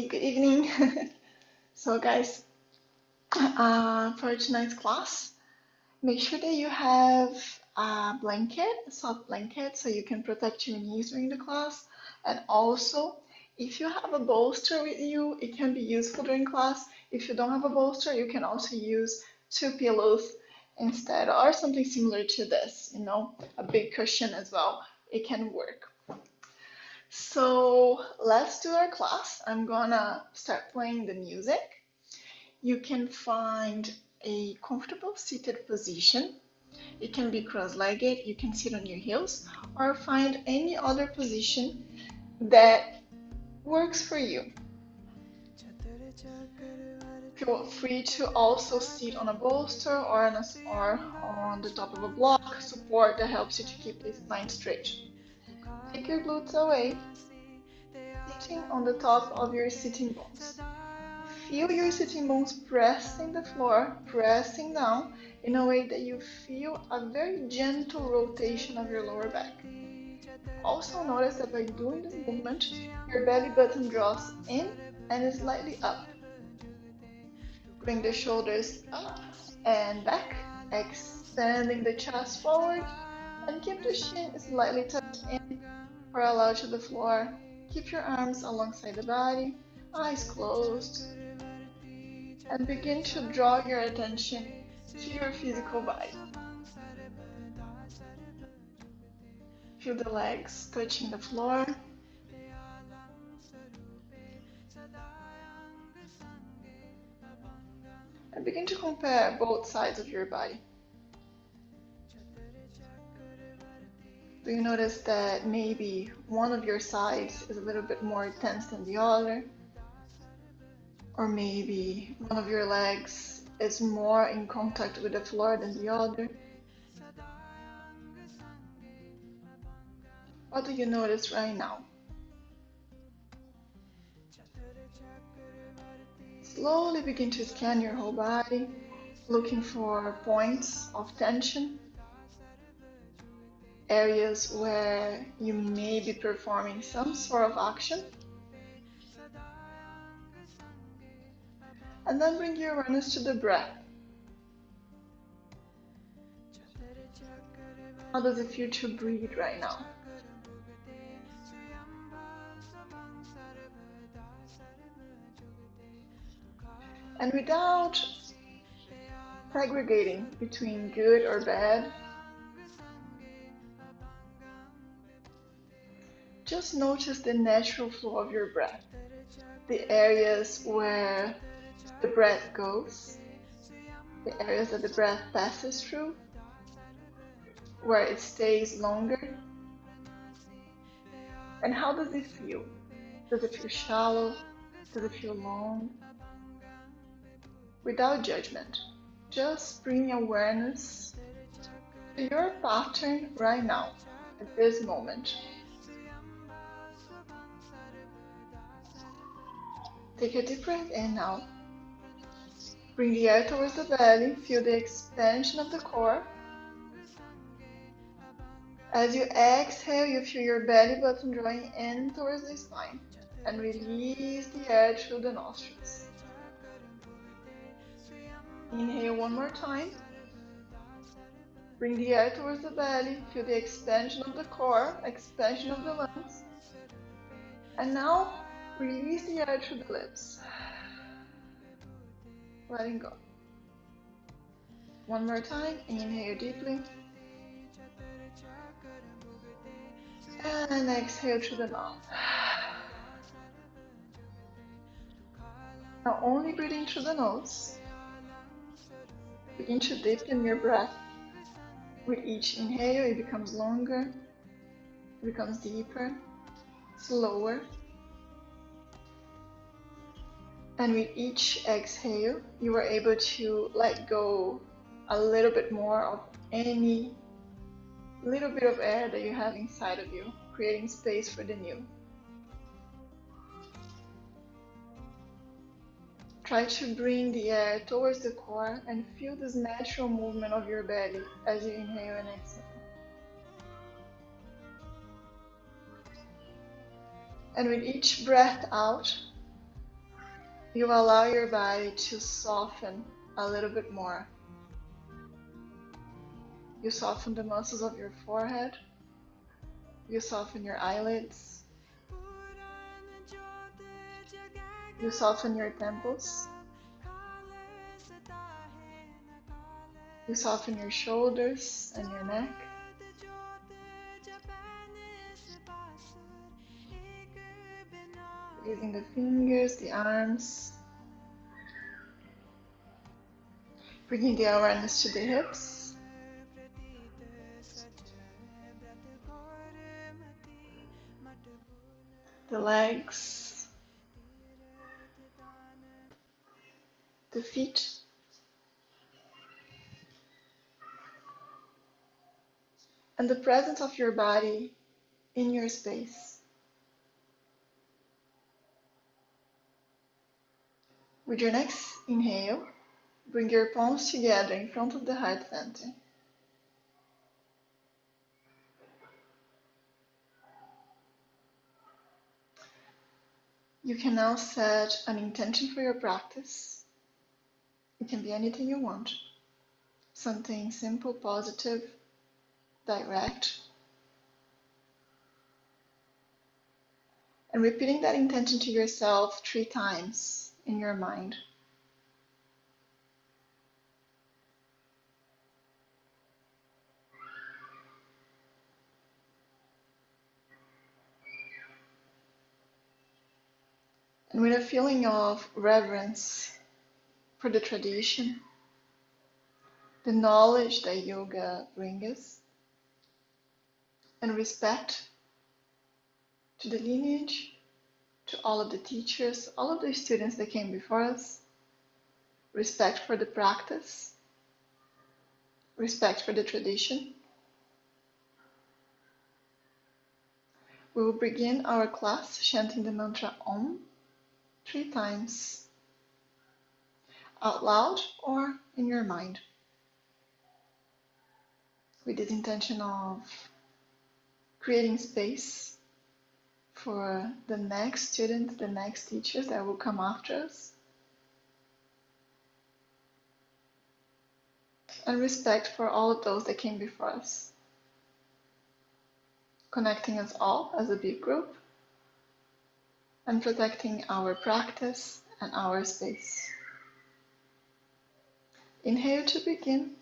good evening. So guys, for tonight's class, make sure that you have a blanket, a soft blanket, so you can protect your knees during the class. And also, if you have a bolster with you, it can be useful during class. If you don't have a bolster, you can also use two pillows instead, or something similar to this, a big cushion as well. It can work. So let's do our class. I'm gonna start playing the music. You can find a comfortable seated position. It can be cross-legged, you can sit on your heels, or find any other position that works for you. Feel free to also sit on a bolster or on the top of a block, support that helps you to keep the spine straight. Take your glutes away, sitting on the top of your sitting bones. Feel your sitting bones pressing the floor, pressing down in a way that you feel a very gentle rotation of your lower back. Also notice that by doing this movement, your belly button draws in and slightly up. Bring the shoulders up and back, extending the chest forward, and keep the chin slightly tucked in, parallel to the floor. Keep your arms alongside the body, eyes closed, and begin to draw your attention to your physical body. Feel the legs touching the floor. And begin to compare both sides of your body. Do you notice that maybe one of your sides is a little bit more tense than the other? Or maybe one of your legs is more in contact with the floor than the other? What do you notice right now? Slowly begin to scan your whole body, looking for points of tension, areas where you may be performing some sort of action. And then bring your awareness to the breath. How does it feel to breathe right now? And without segregating between good or bad, just notice the natural flow of your breath, the areas where the breath goes, the areas that the breath passes through, where it stays longer. And how does it feel? Does it feel shallow? Does it feel long? Without judgment, just bring awareness to your pattern right now, at this moment. Take a deep breath in now. Bring the air towards the belly, feel the expansion of the core. As you exhale, you feel your belly button drawing in towards the spine and release the air through the nostrils. Inhale one more time. Bring the air towards the belly, feel the expansion of the core, expansion of the lungs. And now, release the air through the lips. Letting go. One more time, inhale deeply. And exhale through the mouth. Now only breathing through the nose. Begin to deepen your breath. With each inhale, it becomes longer, it becomes deeper, slower. And with each exhale, you are able to let go a little bit more of any little bit of air that you have inside of you, creating space for the new. Try to bring the air towards the core and feel this natural movement of your belly as you inhale and exhale. And with each breath out, You allow your body to soften a little bit more. You soften the muscles of your forehead. You soften your eyelids. You soften your temples. You soften your shoulders and your neck. Using the fingers, the arms. Bringing the awareness to the hips. The legs. The feet. And the presence of your body in your space. With your next inhale, bring your palms together in front of the heart center. You can now set an intention for your practice. It can be anything you want. Something simple, positive, direct. And repeating that intention to yourself 3 times in your mind. And with a feeling of reverence for the tradition, the knowledge that yoga brings us, and respect to the lineage, to all of the teachers, all of the students that came before us, respect for the practice, respect for the tradition. We will begin our class chanting the mantra Om 3 times, out loud or in your mind, with this intention of creating space for the next students, the next teachers that will come after us, and respect for all of those that came before us, connecting us all as a big group, and protecting our practice and our space. Inhale to begin.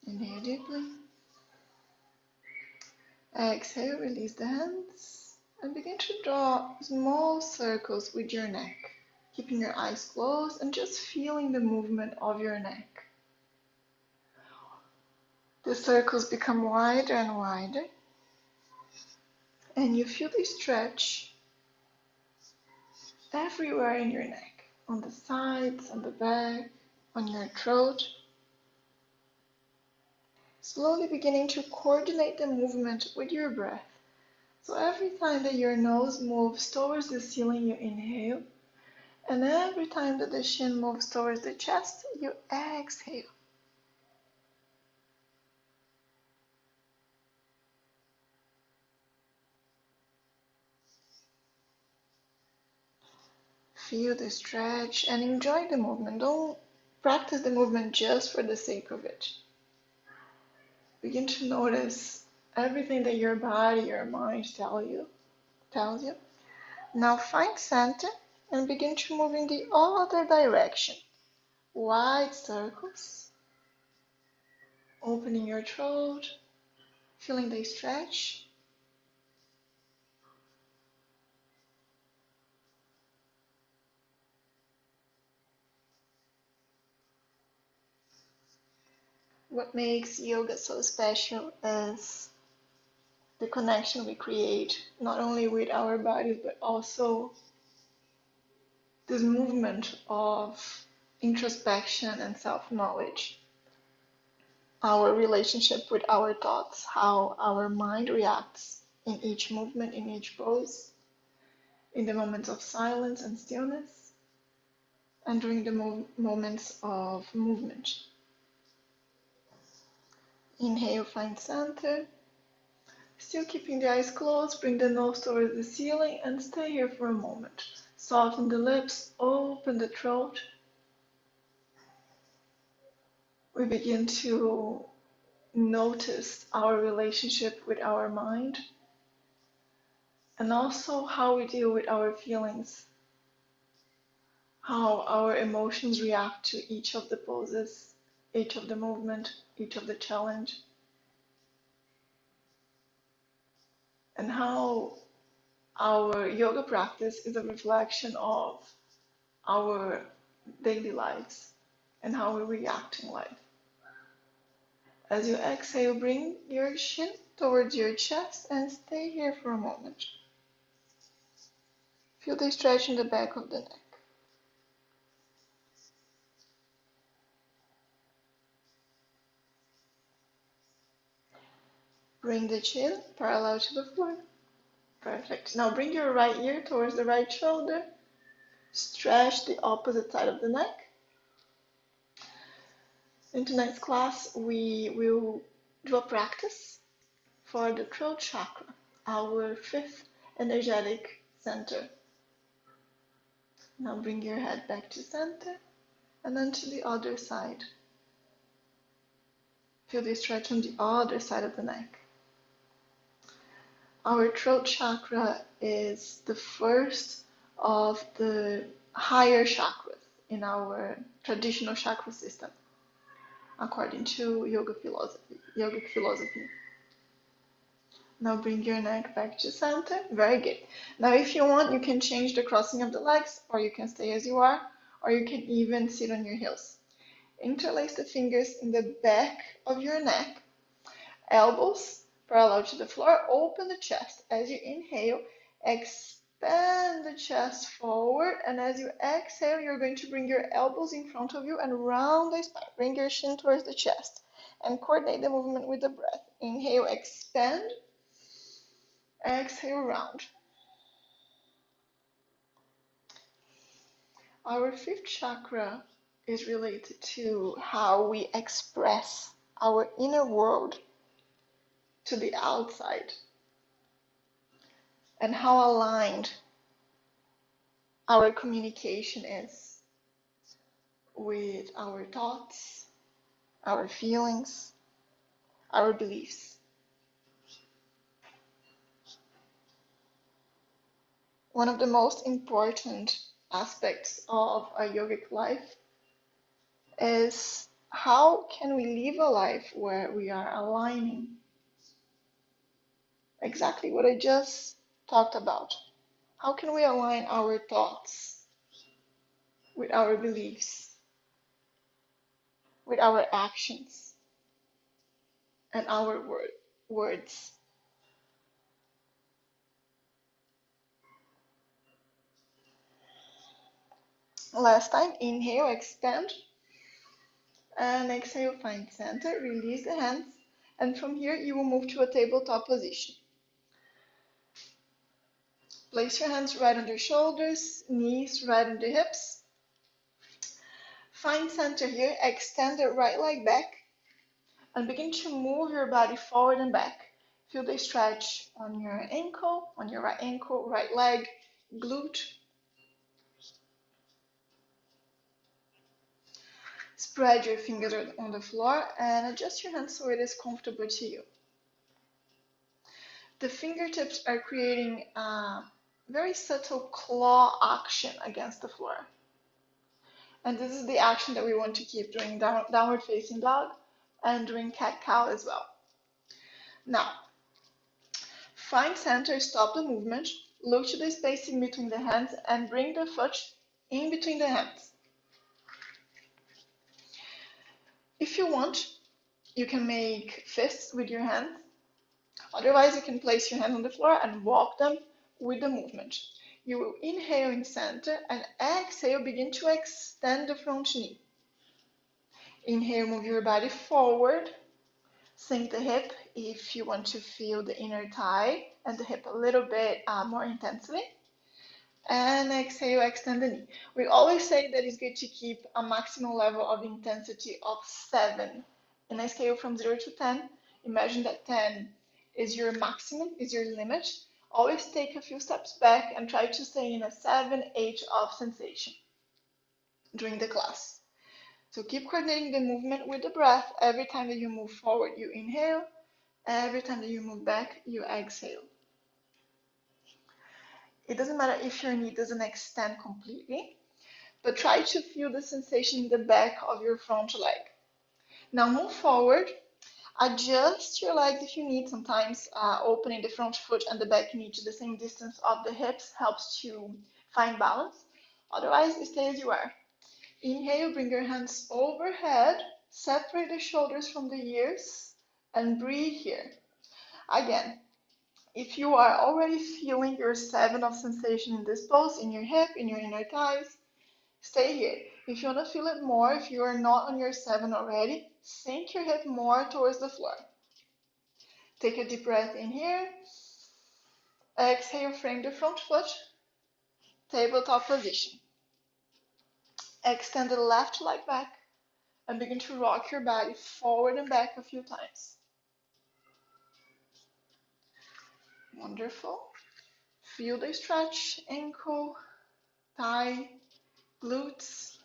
Inhale deeply. Exhale, release the hands and begin to draw small circles with your neck, keeping your eyes closed and just feeling the movement of your neck. The circles become wider and wider, and you feel the stretch everywhere in your neck, on the sides, on the back, on your throat. Slowly beginning to coordinate the movement with your breath. So every time that your nose moves towards the ceiling, you inhale. And every time that the chin moves towards the chest, you exhale. Feel the stretch and enjoy the movement. Don't practice the movement just for the sake of it. Begin to notice everything that your body, your mind tells you. Now find center and begin to move in the other direction. Wide circles. Opening your throat, feeling the stretch. What makes yoga so special is the connection we create, not only with our bodies, but also this movement of introspection and self-knowledge, our relationship with our thoughts, how our mind reacts in each movement, in each pose, in the moments of silence and stillness, and during the moments of movement. Inhale, find center. Still keeping the eyes closed, bring the nose towards the ceiling and stay here for a moment. Soften the lips, open the throat. We begin to notice our relationship with our mind and also how we deal with our feelings, how our emotions react to each of the poses, each of the movement, each of the challenge, and how our yoga practice is a reflection of our daily lives and how we react in life. As you exhale, bring your chin towards your chest and stay here for a moment. Feel the stretch in the back of the neck. Bring the chin parallel to the floor. Perfect. Now bring your right ear towards the right shoulder. Stretch the opposite side of the neck. In tonight's class, we will do a practice for the throat chakra, our fifth energetic center. Now bring your head back to center and then to the other side. Feel the stretch on the other side of the neck. Our throat chakra is the first of the higher chakras in our traditional chakra system, according to yogic philosophy. Now bring your neck back to center. Very good. Now if you want, you can change the crossing of the legs, or you can stay as you are, or you can even sit on your heels. Interlace the fingers in the back of your neck, elbows parallel to the floor. Open the chest. As you inhale, expand the chest forward, and as you exhale, you're going to bring your elbows in front of you and round the spine. Bring your chin towards the chest and coordinate the movement with the breath. Inhale, expand. Exhale, round. Our fifth chakra is related to how we express our inner world to the outside and how aligned our communication is with our thoughts, our feelings, our beliefs. One of the most important aspects of a yogic life is how can we live a life where we are aligning exactly what I just talked about. How can we align our thoughts with our beliefs, with our actions, and our words? Last time, inhale, expand, and exhale, find center, release the hands, and from here you will move to a tabletop position. Place your hands right on your shoulders, knees right on the hips. Find center here, extend the right leg back, and begin to move your body forward and back. Feel the stretch on your ankle, on your right ankle, right leg, glute. Spread your fingers on the floor and adjust your hands so it is comfortable to you. The fingertips are creating a very subtle claw action against the floor. And this is the action that we want to keep during downward facing dog and during cat-cow as well. Now, find center, stop the movement, look to the space in between the hands and bring the foot in between the hands. If you want, you can make fists with your hands, Otherwise, you can place your hands on the floor and walk them with the movement. You will inhale in center and exhale, begin to extend the front knee. Inhale, move your body forward. Sink the hip if you want to feel the inner thigh and the hip a little bit more intensely. And exhale, extend the knee. We always say that it's good to keep a maximum level of intensity of 7. In a scale from 0 to 10, imagine that 10 is your maximum, is your limit. Always take a few steps back and try to stay in a 7, 8 of sensation during the class. So keep coordinating the movement with the breath. Every time that you move forward, you inhale. Every time that you move back, you exhale. It doesn't matter if your knee doesn't extend completely, but try to feel the sensation in the back of your front leg. Now move forward. Adjust your legs if you need. Sometimes opening the front foot and the back knee to the same distance of the hips helps to find balance. Otherwise, stay as you are. Inhale, bring your hands overhead, separate the shoulders from the ears, and breathe here. Again, if you are already feeling your 7 of sensation in this pose, in your hip, in your inner thighs, stay here. If you want to feel it more, if you are not on your 7 already, sink your hip more towards the floor. Take a deep breath in here. Exhale, frame the front foot, tabletop position. Extend the left leg back and begin to rock your body forward and back a few times. Wonderful. Feel the stretch, ankle, thigh, glutes.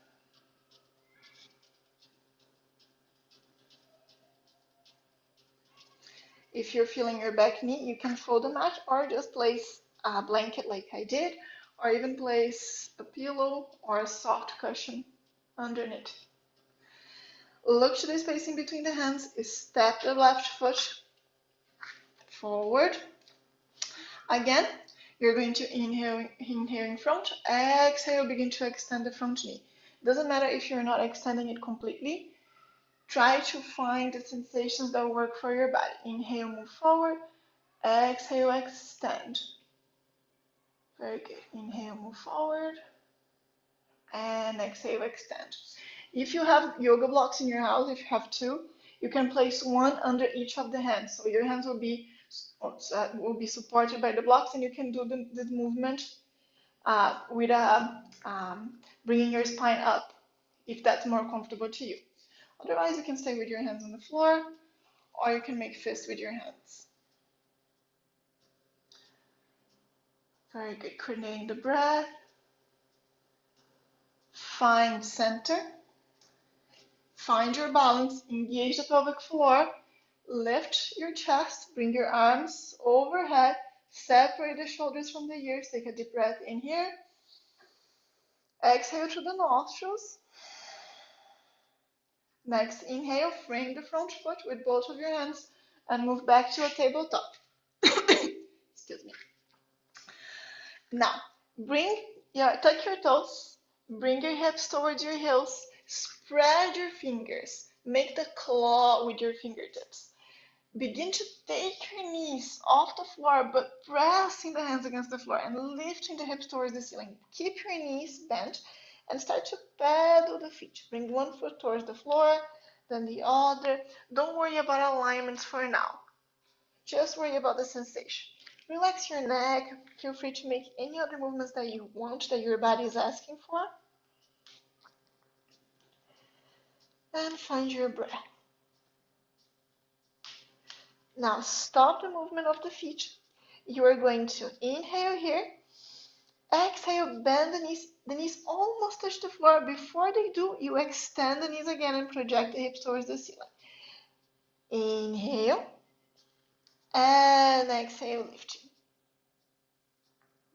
If you're feeling your back knee, you can fold the mat or just place a blanket like I did, or even place a pillow or a soft cushion underneath. Look to the spacing between the hands. Step the left foot forward. Again, you're going to inhale in front, exhale, begin to extend the front knee. Doesn't matter if you're not extending it completely. Try to find the sensations that work for your body. Inhale, move forward. Exhale, extend. Very good. Inhale, move forward. And exhale, extend. If you have yoga blocks in your house, if you have 2, you can place one under each of the hands. So your hands will be supported by the blocks, and you can do this movement with bringing your spine up, if that's more comfortable to you. Otherwise, you can stay with your hands on the floor, or you can make fists with your hands. Very good. Coordinating the breath. Find center. Find your balance. Engage the pelvic floor. Lift your chest. Bring your arms overhead. Separate the shoulders from the ears. Take a deep breath in here. Exhale through the nostrils. Next, inhale, frame the front foot with both of your hands and move back to a tabletop. Excuse me. Now, tuck your toes, bring your hips towards your heels, spread your fingers, make the claw with your fingertips. Begin to take your knees off the floor, but pressing the hands against the floor and lifting the hips towards the ceiling. Keep your knees bent and start to pedal the feet. Bring one foot towards the floor, then the other. Don't worry about alignments for now. Just worry about the sensation. Relax your neck. Feel free to make any other movements that you want, that your body is asking for. And find your breath. Now stop the movement of the feet. You are going to inhale here. Exhale, bend the knees almost touch the floor. Before they do, you extend the knees again and project the hips towards the ceiling. Inhale. And exhale, lifting.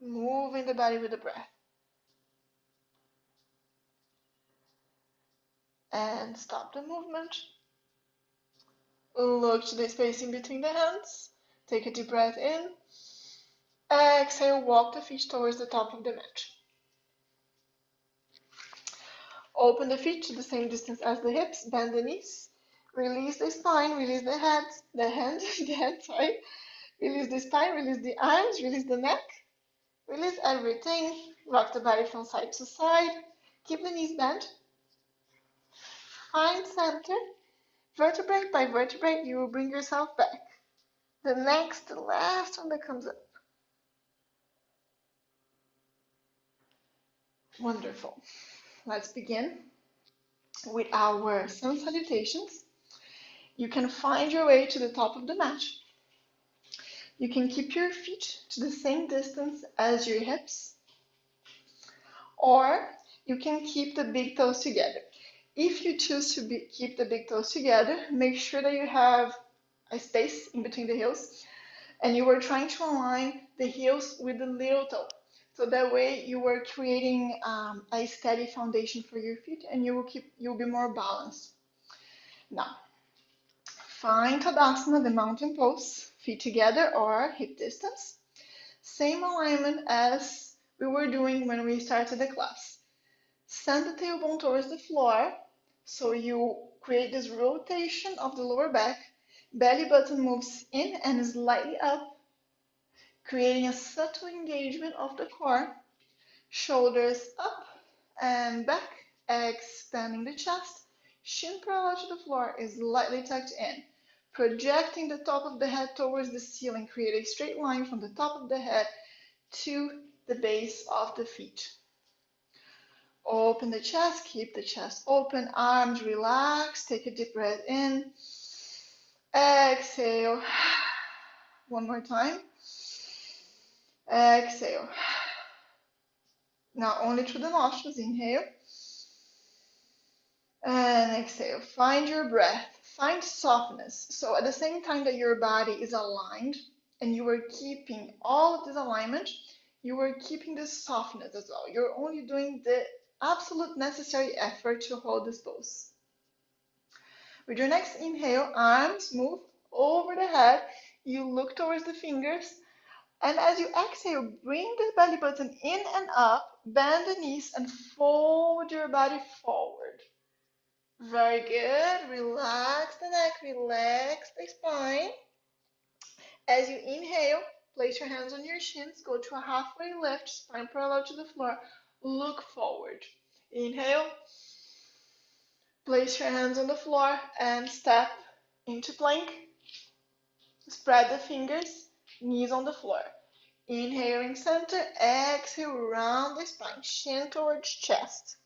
Moving the body with the breath. And stop the movement. Look to the spacing between the hands. Take a deep breath in. Exhale, walk the feet towards the top of the mat. Open the feet to the same distance as the hips. Bend the knees. Release the spine, release the head, sorry. Release the spine, release the arms, release the neck, release everything. Rock the body from side to side. Keep the knees bent. Find center. Vertebrae by vertebrae, you will bring yourself back. The next, the last one that comes up. Wonderful. Let's begin with our sun salutations. You can find your way to the top of the mat. You can keep your feet to the same distance as your hips, or you can keep the big toes together. If you choose to keep the big toes together, make sure that you have a space in between the heels, and you are trying to align the heels with the little toe. So that way you are creating a steady foundation for your feet, and you'll be more balanced. Now, find Tadasana, the mountain pose, feet together or hip distance. Same alignment as we were doing when we started the class. Send the tailbone towards the floor, so you create this rotation of the lower back. Belly button moves in and slightly up, creating a subtle engagement of the core. Shoulders up and back, expanding the chest. Shin parallel to the floor is slightly tucked in. Projecting the top of the head towards the ceiling, create a straight line from the top of the head to the base of the feet. Open the chest, keep the chest open, arms relaxed, take a deep breath in. Exhale. One more time. Exhale. Now only through the nostrils, inhale. And exhale. Find your breath. Find softness. So at the same time that your body is aligned and you are keeping all of this alignment, you are keeping this softness as well. You're only doing the absolute necessary effort to hold this pose. With your next inhale, arms move over the head. You look towards the fingers. And as you exhale, bring the belly button in and up, bend the knees, and fold your body forward. Very good. Relax the neck, relax the spine. As you inhale, place your hands on your shins, go to a halfway lift, spine parallel to the floor, look forward. Inhale, place your hands on the floor and step into plank. Spread the fingers, knees on the floor. Inhaling center, exhale, round the spine, chin towards chest.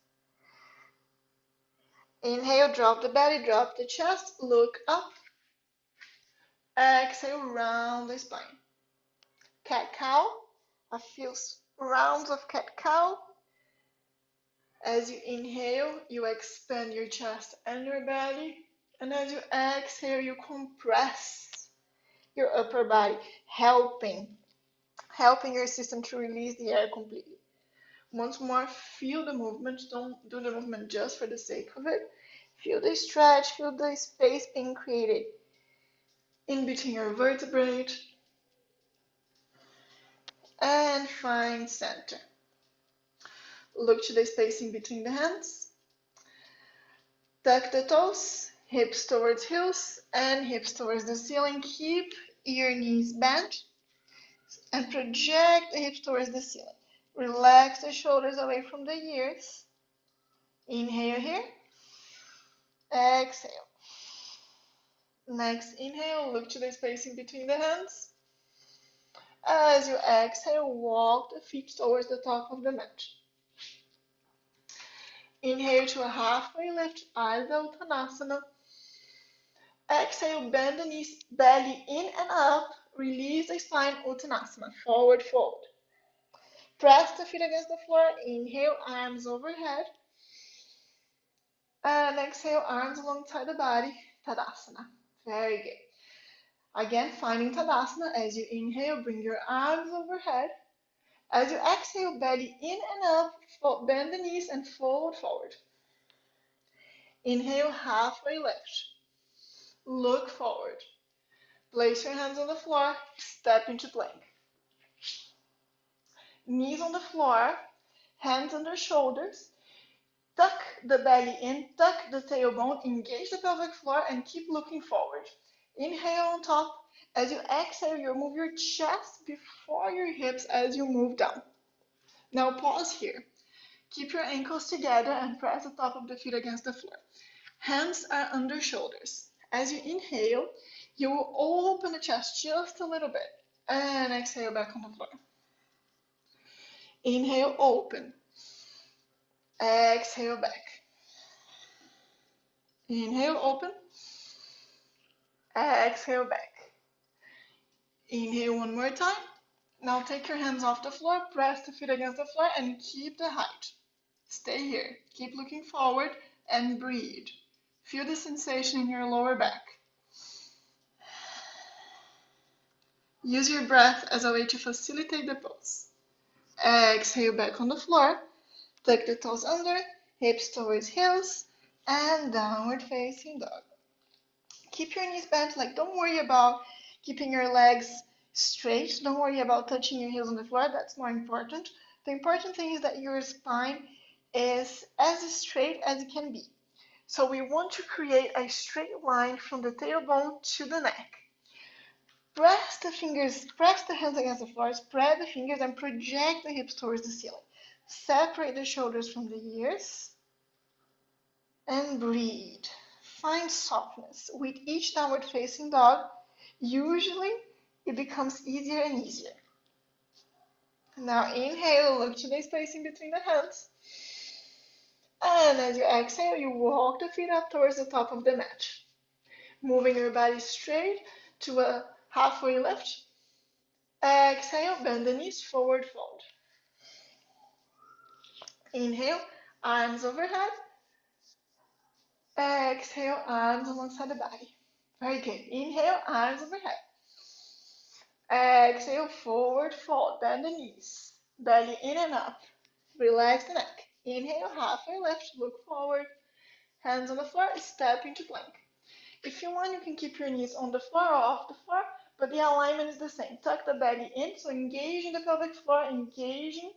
Inhale, drop the belly, drop the chest, look up. Exhale, round the spine. Cat-cow, a few rounds of cat-cow. As you inhale, you expand your chest and your belly. And as you exhale, you compress your upper body, helping your system to release the air completely. Once more, feel the movement. Don't do the movement just for the sake of it. Feel the stretch, feel the space being created in between your vertebrae. And find center. Look to the spacing between the hands. Tuck the toes, hips towards heels, and hips towards the ceiling. Keep your knees bent and project the hips towards the ceiling. Relax the shoulders away from the ears. Inhale here. Exhale. Next inhale, look to the spacing between the hands. As you exhale, walk the feet towards the top of the mat. Inhale to a halfway lift, Ardha Uttanasana. Exhale, bend the knees, belly in and up. Release the spine, Uttanasana, forward fold. Press the feet against the floor. Inhale, arms overhead. And exhale, arms alongside the body, Tadasana. Very good. Again, finding Tadasana. As you inhale, bring your arms overhead. As you exhale, belly in and up, bend the knees and fold forward. Inhale, halfway lift. Look forward. Place your hands on the floor, step into plank. Knees on the floor, hands under shoulders. Tuck the belly in, tuck the tailbone, engage the pelvic floor, and keep looking forward. Inhale on top. As you exhale, you move your chest before your hips as you move down. Now pause here. Keep your ankles together and press the top of the feet against the floor. Hands are under shoulders. As you inhale, you will open the chest just a little bit and exhale back on the floor. Inhale, open. Exhale back. Inhale, open. Exhale back. Inhale one more time. Now take your hands off the floor, press the feet against the floor, and keep the height. Stay here. Keep looking forward and breathe. Feel the sensation in your lower back. Use your breath as a way to facilitate the pose. Exhale back on the floor. Tuck the toes under, hips towards heels, and downward facing dog. Keep your knees bent, like don't worry about keeping your legs straight. Don't worry about touching your heels on the floor, that's more important. The important thing is that your spine is as straight as it can be. So we want to create a straight line from the tailbone to the neck. Press the hands against the floor, spread the fingers and project the hips towards the ceiling. Separate the shoulders from the ears and breathe. Find softness. With each downward facing dog, usually it becomes easier and easier. Now inhale, look to the spacing between the hands. And as you exhale, you walk the feet up towards the top of the mat. Moving your body straight to a halfway lift. Exhale, bend the knees, forward fold. Inhale, arms overhead. Exhale, arms alongside the body. Very good. Inhale, arms overhead. Exhale, forward fold. Bend the knees. Belly in and up. Relax the neck. Inhale, halfway lift. Look forward. Hands on the floor. Step into plank. If you want, you can keep your knees on the floor or off the floor, but the alignment is the same. Tuck the belly in, so engaging the pelvic floor, engaging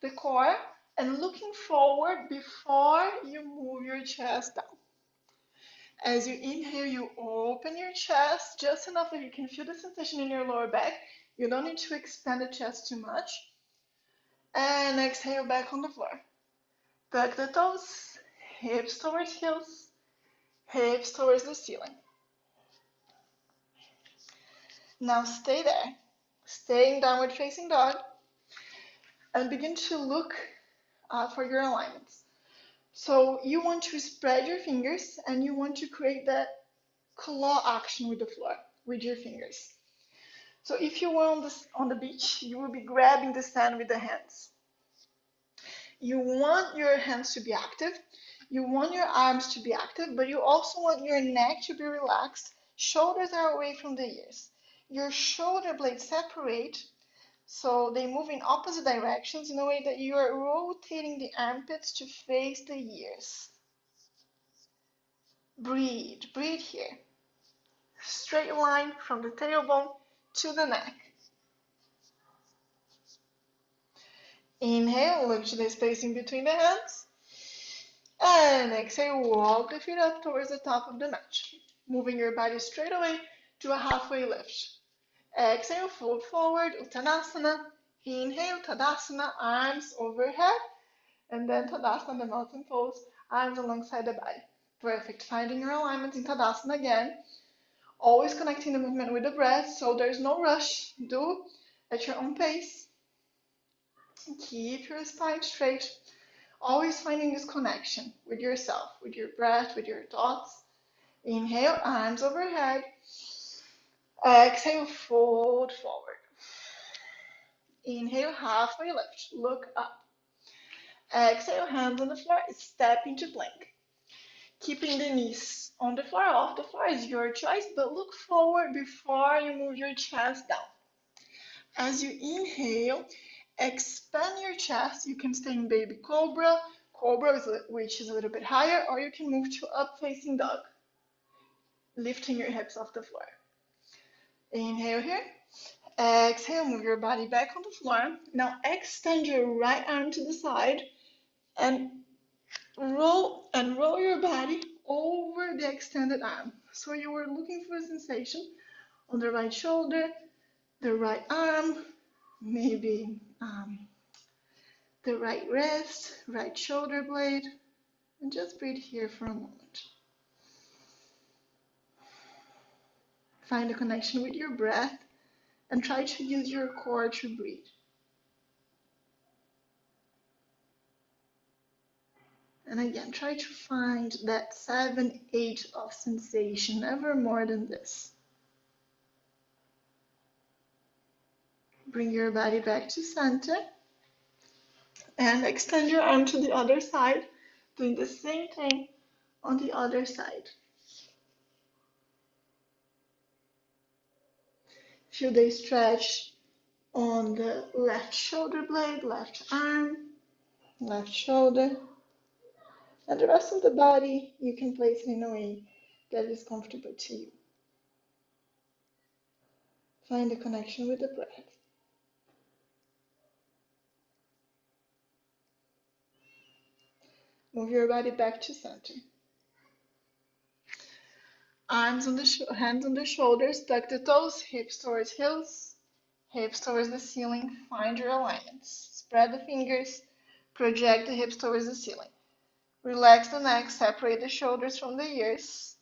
the core, and looking forward before you move your chest down. As you inhale, you open your chest just enough that you can feel the sensation in your lower back. You don't need to expand the chest too much. And exhale back on the floor. Tuck the toes, hips towards heels, hips towards the ceiling. Now stay there. Stay in downward facing dog and begin to look for your alignments. So you want to spread your fingers and you want to create that claw action with the floor, with your fingers. So if you were on the beach, you will be grabbing the sand with the hands. You want your hands to be active, you want your arms to be active, but you also want your neck to be relaxed. Shoulders are away from the ears. Your shoulder blades separate, so they move in opposite directions in a way that you are rotating the armpits to face the ears. Breathe, breathe here. Straight line from the tailbone to the neck. Inhale, look to the spacing between the hands. And exhale, walk the feet up towards the top of the mat. Moving your body straight away to a halfway lift. Exhale, fold forward, Uttanasana. Inhale, Tadasana, arms overhead. And then Tadasana, the mountain pose, arms alongside the body. Perfect. Finding your alignment in Tadasana again. Always connecting the movement with the breath, so there's no rush. Do at your own pace. Keep your spine straight. Always finding this connection with yourself, with your breath, with your thoughts. Inhale, arms overhead. Exhale, fold forward. Inhale, halfway lift. Look up. Exhale, hands on the floor. Step into plank. Keeping the knees on the floor, off the floor is your choice, but look forward before you move your chest down. As you inhale, expand your chest. You can stay in baby cobra, which is a little bit higher, or you can move to up facing dog, lifting your hips off the floor. Inhale here. Exhale, move your body back on the floor. Now extend your right arm to the side and roll your body over the extended arm. So you were looking for a sensation on the right shoulder, the right arm, maybe the right wrist, right shoulder blade, and just breathe here for a moment. Find a connection with your breath and try to use your core to breathe. And again, try to find that 7, 8 of sensation, never more than this. Bring your body back to center and extend your arm to the other side, doing the same thing on the other side. Feel the stretch on the left shoulder blade, left arm, left shoulder. And the rest of the body, you can place it in a way that is comfortable to you. Find the connection with the breath. Move your body back to center. Hands on the shoulders, tuck the toes, hips towards heels, hips towards the ceiling. Find your alignments. Spread the fingers, project the hips towards the ceiling. Relax the neck, separate the shoulders from the ears.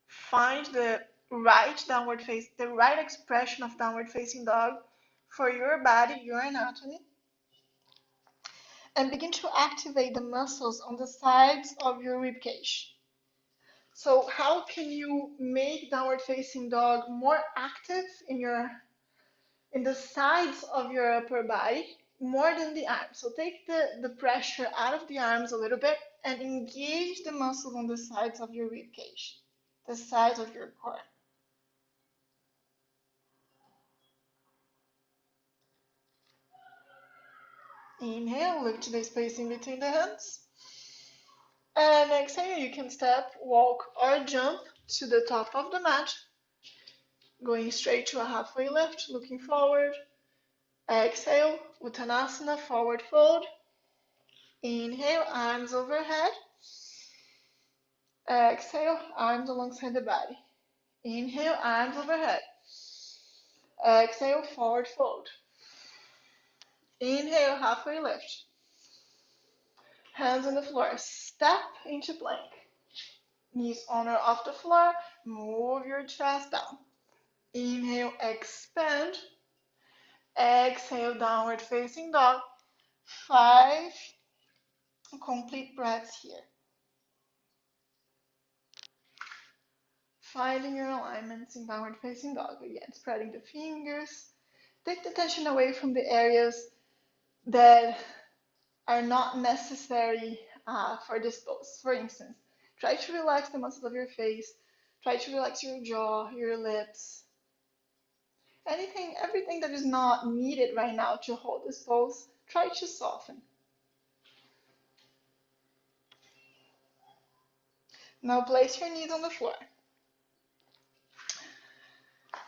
Find the right downward face, the right expression of downward facing dog for your body, your anatomy. And begin to activate the muscles on the sides of your rib cage. So how can you make downward facing dog more active in the sides of your upper body more than the arms? So take the pressure out of the arms a little bit and engage the muscles on the sides of your rib cage, the sides of your core. Inhale, lift to the space in between the hands. And exhale, you can step, walk, or jump to the top of the mat, going straight to a halfway lift, looking forward. Exhale, Uttanasana, forward fold. Inhale, arms overhead. Exhale, arms alongside the body. Inhale, arms overhead. Exhale, forward fold. Inhale, halfway lift. Hands on the floor, step into plank. Knees on or off the floor, move your chest down. Inhale, expand. Exhale, downward facing dog. 5 complete breaths here. Finding your alignments in downward facing dog. Again, spreading the fingers. Take the tension away from the areas that are not necessary for this pose. For instance, try to relax the muscles of your face. Try to relax your jaw, your lips. Everything that is not needed right now to hold this pose, try to soften. Now place your knees on the floor.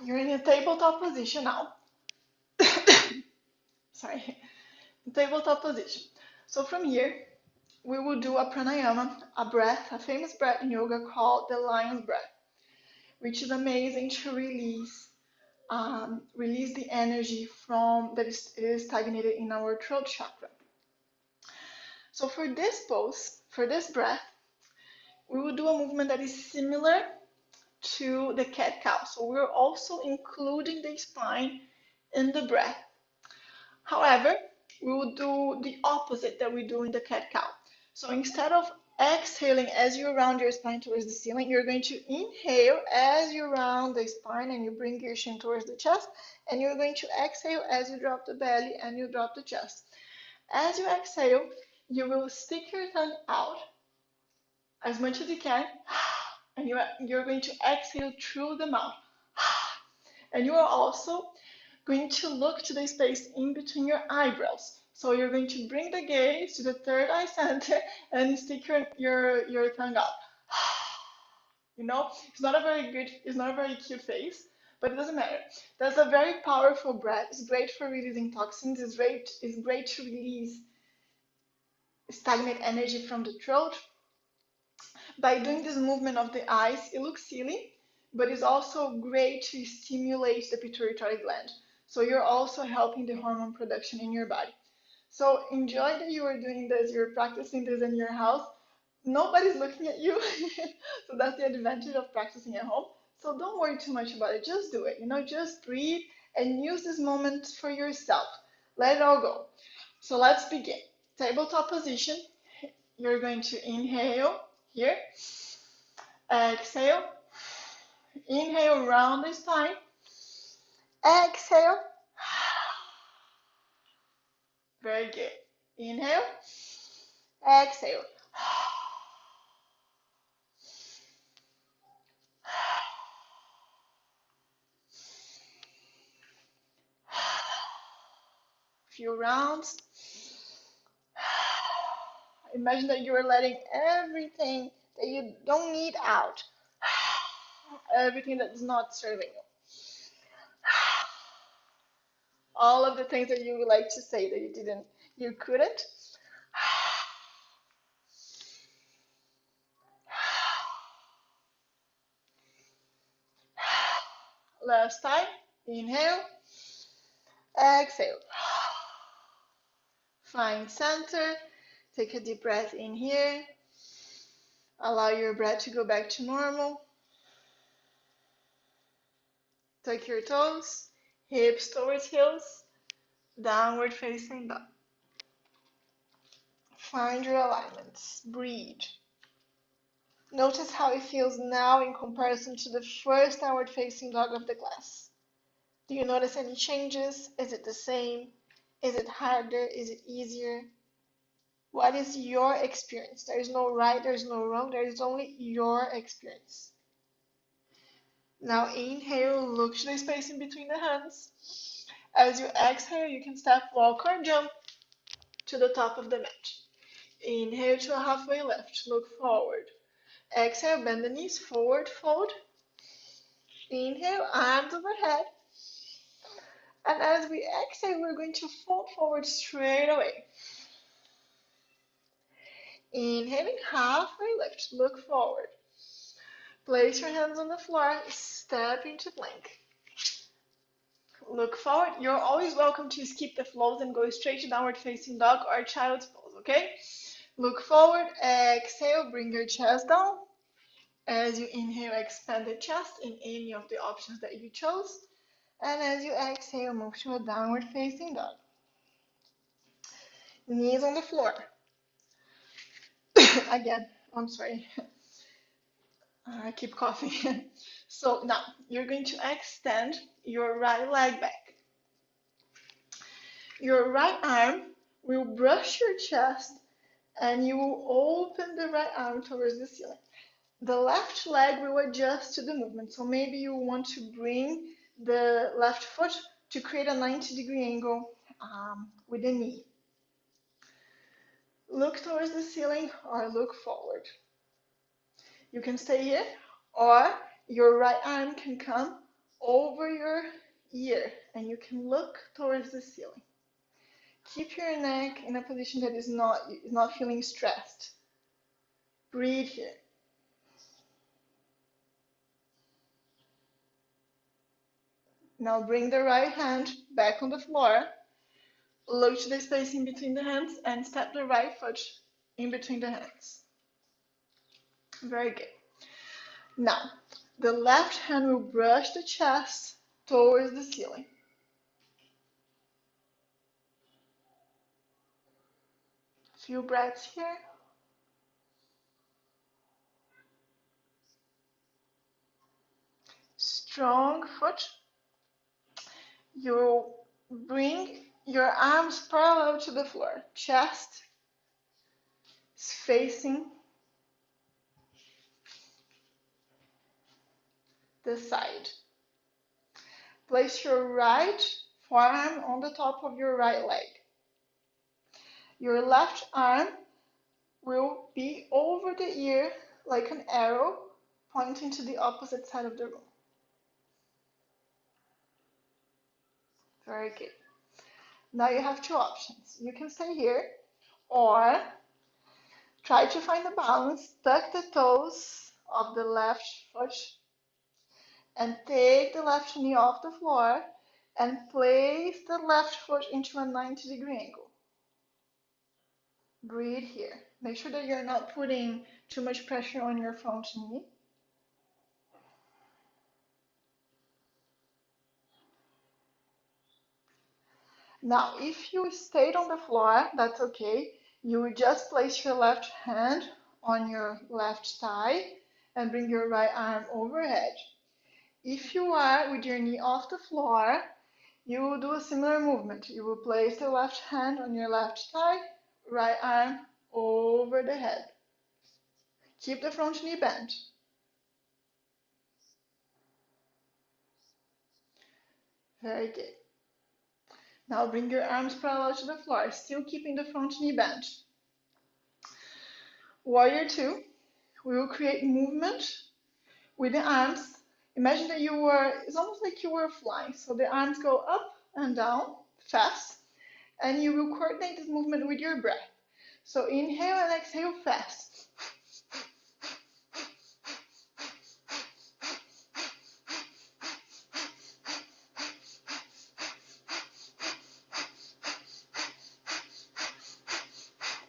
You're in a tabletop position now. Sorry, tabletop position. So from here, we will do a pranayama, a famous breath in yoga called the lion's breath, which is amazing to release the energy that is stagnated in our throat chakra. So for this pose, for this breath, we will do a movement that is similar to the cat-cow. So we're also including the spine in the breath. However, we will do the opposite that we do in the cat-cow. So instead of exhaling as you round your spine towards the ceiling, you're going to inhale as you round the spine and you bring your chin towards the chest, and you're going to exhale as you drop the belly and you drop the chest. As you exhale, you will stick your tongue out as much as you can, and you're going to exhale through the mouth. And you are also going to look to the space in between your eyebrows. So you're going to bring the gaze to the third eye center and stick your tongue out. You know, it's not a very cute face, but it doesn't matter. That's a very powerful breath. It's great for releasing toxins. It's great to release stagnant energy from the throat. By doing this movement of the eyes, it looks silly, but it's also great to stimulate the pituitary gland. So you're also helping the hormone production in your body. So enjoy that you are doing this, you're practicing this in your house. Nobody's looking at you. So that's the advantage of practicing at home. So don't worry too much about it. Just do it. Just breathe and use this moment for yourself. Let it all go. So let's begin. Tabletop position. You're going to inhale here. Exhale. Inhale, round the spine. Exhale. Very good. Inhale. Exhale. Few rounds. Imagine that you are letting everything that you don't need out. Everything that is not serving you. All of the things that you would like to say that you couldn't. Last time. Inhale. Exhale. Find center. Take a deep breath in here. Allow your breath to go back to normal. Tuck your toes, hips towards heels, downward facing dog. Find your alignments. Breathe. Notice how it feels now in comparison to the first downward facing dog of the class. Do you notice any changes? Is it the same? Is it harder? Is it easier? What is your experience? There is no right, there is no wrong, there is only your experience. Now inhale, look to the space in between the hands. As you exhale, you can step, walk, or jump to the top of the mat. Inhale to a halfway lift, look forward. Exhale, bend the knees, forward fold. Inhale, arms overhead. And as we exhale, we're going to fold forward straight away. Inhaling, halfway lift, look forward. Place your hands on the floor, step into plank. Look forward. You're always welcome to skip the flows and go straight to downward facing dog or child's pose, okay? Look forward, exhale, bring your chest down. As you inhale, expand the chest in any of the options that you chose. And as you exhale, move to a downward facing dog. Knees on the floor. Again, I'm sorry. I keep coughing. So now you're going to extend your right leg back. Your right arm will brush your chest and you will open the right arm towards the ceiling. The left leg will adjust to the movement. So maybe you want to bring the left foot to create a 90-degree angle with the knee. Look towards the ceiling or look forward. You can stay here, or your right arm can come over your ear and you can look towards the ceiling. Keep your neck in a position that is not feeling stressed. Breathe here. Now bring the right hand back on the floor. Look to the space in between the hands and step the right foot in between the hands. Very good. Now, the left hand will brush the chest towards the ceiling. Few breaths here. Strong foot. You'll bring your arms parallel to the floor. Chest is facing the side. Place your right forearm on the top of your right leg. Your left arm will be over the ear like an arrow pointing to the opposite side of the room. Very good. Now you have two options. You can stay here or Try to find the balance. Tuck the toes of the left foot and take the left knee off the floor and place the left foot into a 90-degree angle. Breathe here. Make sure that you're not putting too much pressure on your front knee. Now, if you stayed on the floor, that's okay. You would just place your left hand on your left thigh and bring your right arm overhead. If you are with your knee off the floor, you will do a similar movement. You will place the left hand on your left thigh, right arm over the head. Keep the front knee bent. Very good. Now bring your arms parallel to the floor, still keeping the front knee bent. Warrior two, we will create movement with the arms. Imagine that it's almost like you were flying. So the arms go up and down fast, and you will coordinate this movement with your breath. So inhale and exhale fast.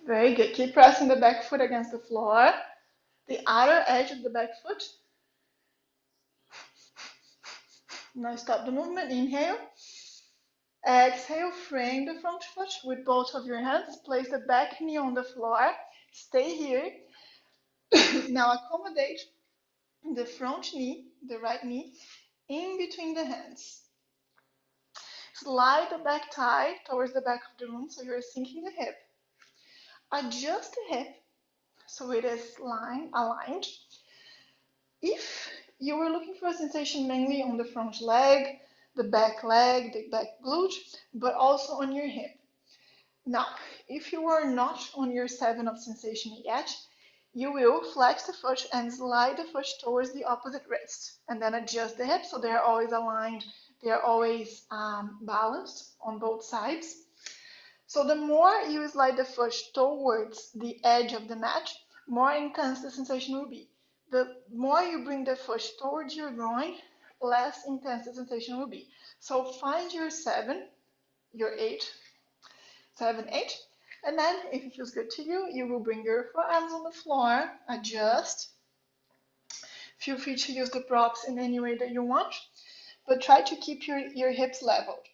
Very good. Keep pressing the back foot against the floor, the outer edge of the back foot. Now stop the movement. Inhale. Exhale, frame the front foot with both of your hands. Place the back knee on the floor. Stay here. Now accommodate the front knee, the right knee, in between the hands. Slide the back thigh towards the back of the room so you're sinking the hip. Adjust the hip so it is aligned. If you were looking for a sensation mainly on the front leg, the back glute, but also on your hip. Now, if you are not on your 7 of sensation yet, you will flex the foot and slide the foot towards the opposite wrist, and then adjust the hips so they're always aligned, they're always balanced on both sides. So the more you slide the foot towards the edge of the mat, more intense the sensation will be. The more you bring the foot towards your groin, less intense the sensation will be. So find your 7, your 8, 7, 8, and then if it feels good to you, you will bring your forearms on the floor, adjust. Feel free to use the props in any way that you want, but try to keep your hips leveled.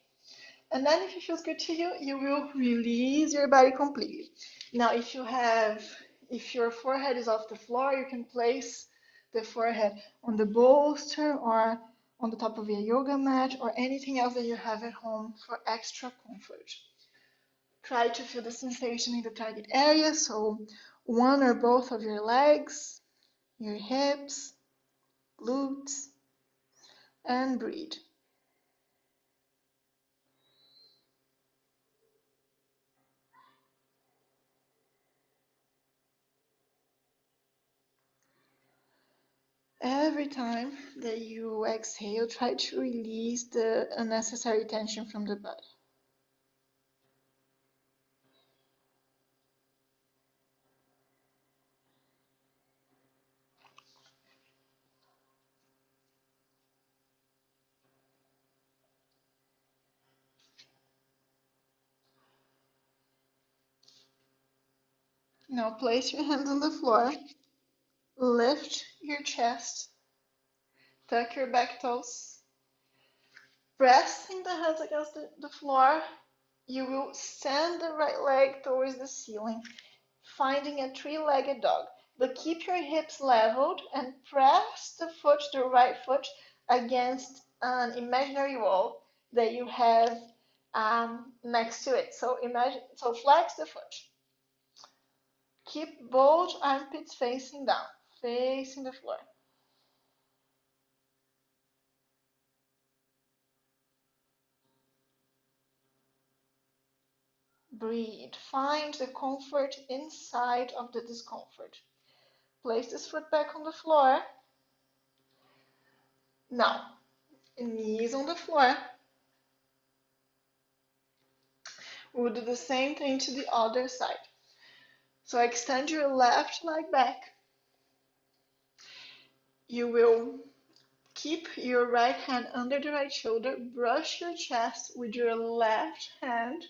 And then if it feels good to you, you will release your body completely. Now, if your forehead is off the floor, you can place the forehead on the bolster or on the top of your yoga mat or anything else that you have at home for extra comfort. Try to feel the sensation in the target area, so one or both of your legs, your hips, glutes, and breathe. Every time that you exhale, try to release the unnecessary tension from the body. Now place your hands on the floor, lift your chest, tuck your back toes, pressing the hands against the floor. You will send the right leg towards the ceiling, finding a 3-legged dog. But keep your hips leveled and press the right foot against an imaginary wall that you have next to it. So flex the foot. Keep both armpits facing down, facing the floor. Breathe. Find the comfort inside of the discomfort. Place this foot back on the floor. Now, knees on the floor. We'll do the same thing to the other side. So extend your left leg back. You will keep your right hand under the right shoulder, brush your chest with your left hand.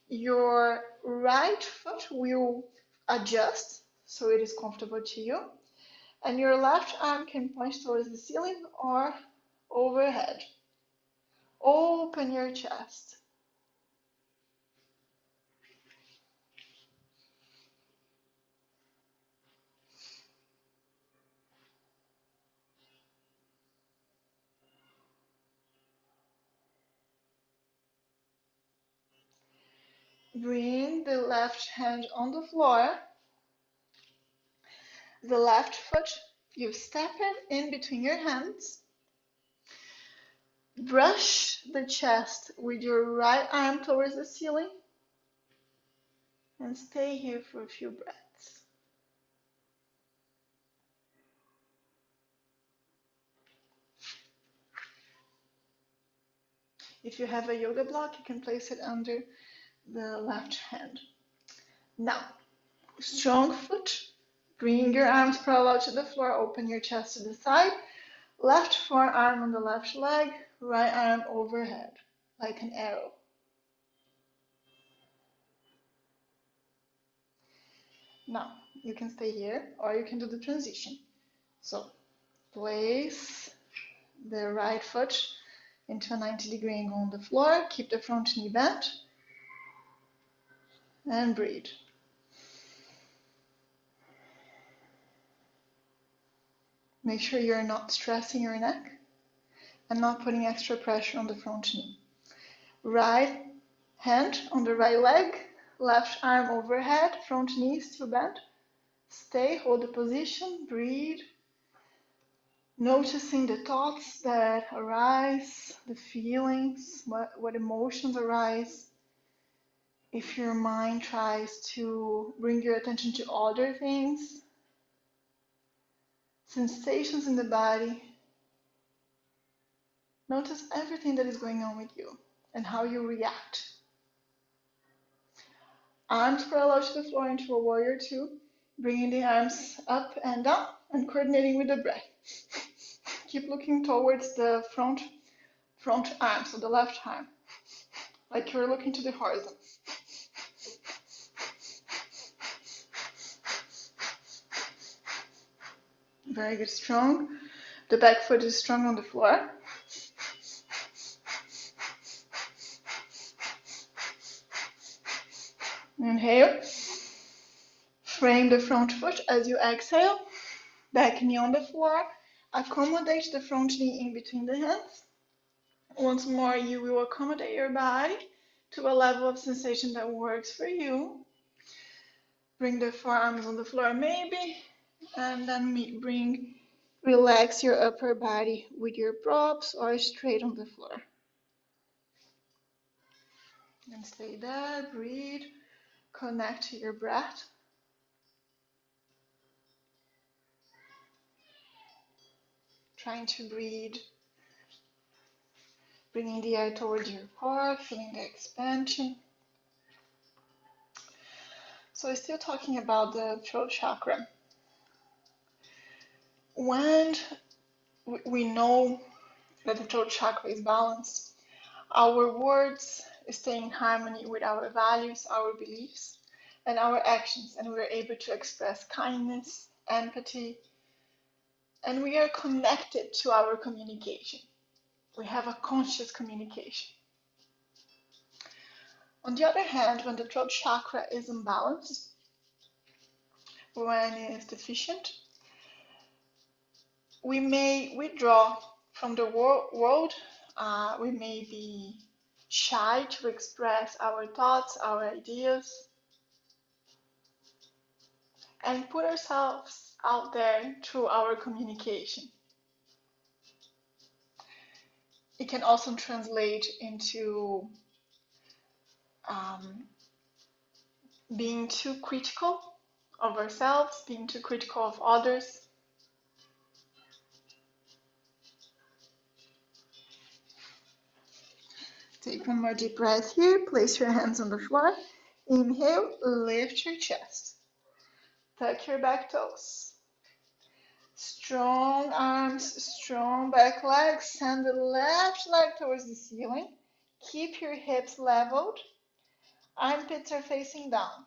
Your right foot will adjust so it is comfortable to you, and your left arm can point towards the ceiling or overhead. Open your chest. Bring the left hand on the floor. The left foot, you step in between your hands. Brush the chest with your right arm towards the ceiling. And stay here for a few breaths. If you have a yoga block, you can place it under the left hand. Now, strong foot. Bring your arms parallel to the floor. Open your chest to the side. Left forearm on the left leg. Right arm overhead, like an arrow. Now, you can stay here or you can do the transition. So, place the right foot into a 90-degree angle on the floor. Keep the front knee bent. And breathe. Make sure you're not stressing your neck and not putting extra pressure on the front knee. Right hand on the right leg, left arm overhead, front knee still bent. Stay, hold the position, breathe. Noticing the thoughts that arise, the feelings, what emotions arise. If your mind tries to bring your attention to other things, sensations in the body, notice everything that is going on with you and how you react. Arms parallel to the floor into a warrior two, bringing the arms up and down and coordinating with the breath. Keep looking towards the front arm, so the left arm, like you're looking to the horizon. Very good, strong. The back foot is strong on the floor. Inhale. Frame the front foot as you exhale. Back knee on the floor. Accommodate the front knee in between the hands. Once more, you will accommodate your body to a level of sensation that works for you. Bring the forearms on the floor maybe, and then relax your upper body with your props or straight on the floor. And stay there, breathe, connect to your breath. Trying to breathe, bringing the air towards your heart, feeling the expansion. So we're still talking about the throat chakra. When we know that the throat chakra is balanced, our words stay in harmony with our values, our beliefs, and our actions, and we're able to express kindness, empathy, and we are connected to our communication. We have a conscious communication. On the other hand, when the throat chakra is imbalanced, when it is deficient, we may withdraw from the world. We may be shy to express our thoughts, our ideas, and put ourselves out there through our communication. It can also translate into being too critical of ourselves, being too critical of others. Take one more deep breath here. Place your hands on the floor. Inhale, lift your chest. Tuck your back toes. Strong arms, strong back legs. Send the left leg towards the ceiling. Keep your hips leveled. Armpits are facing down.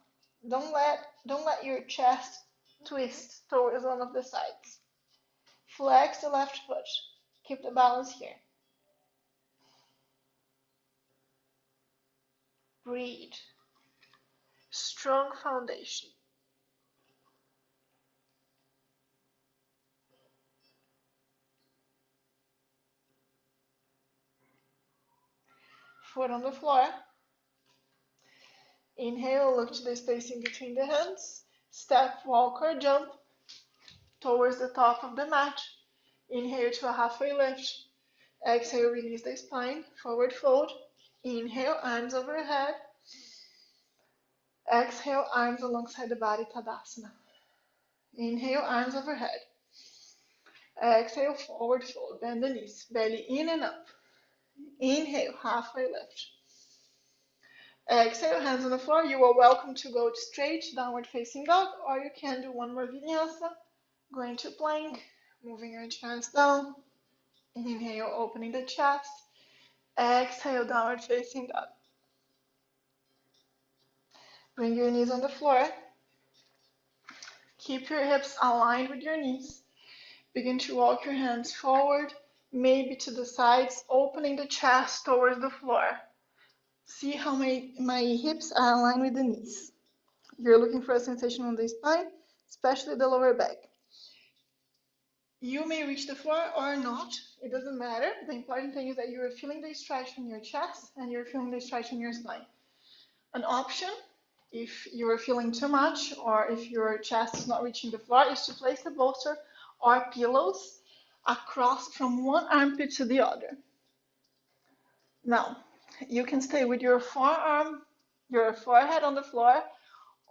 Don't let your chest twist towards one of the sides. Flex the left foot. Keep the balance here. Breathe. Strong foundation. Foot on the floor. Inhale, look to the spacing between the hands. Step, walk, or jump towards the top of the mat. Inhale to a halfway lift. Exhale, release the spine, forward fold. Inhale, arms overhead. Exhale, arms alongside the body, Tadasana. Inhale, arms overhead. Exhale, forward fold, bend the knees, belly in and up. Inhale, halfway lift. Exhale, hands on the floor. You are welcome to go straight, downward facing dog, or you can do one more vinyasa. Going to plank, moving your chest down. Inhale, opening the chest. Exhale, downward facing dog. Bring your knees on the floor. Keep your hips aligned with your knees. Begin to walk your hands forward, maybe to the sides, opening the chest towards the floor. See how my hips are aligned with the knees. You're looking for a sensation on the spine, especially the lower back. You may reach the floor or not, it doesn't matter. The important thing is that you're feeling the stretch in your chest and you're feeling the stretch in your spine. An option, if you're feeling too much or if your chest is not reaching the floor, is to place a bolster or pillows across from one armpit to the other. Now, you can stay with your forearm, your forehead on the floor,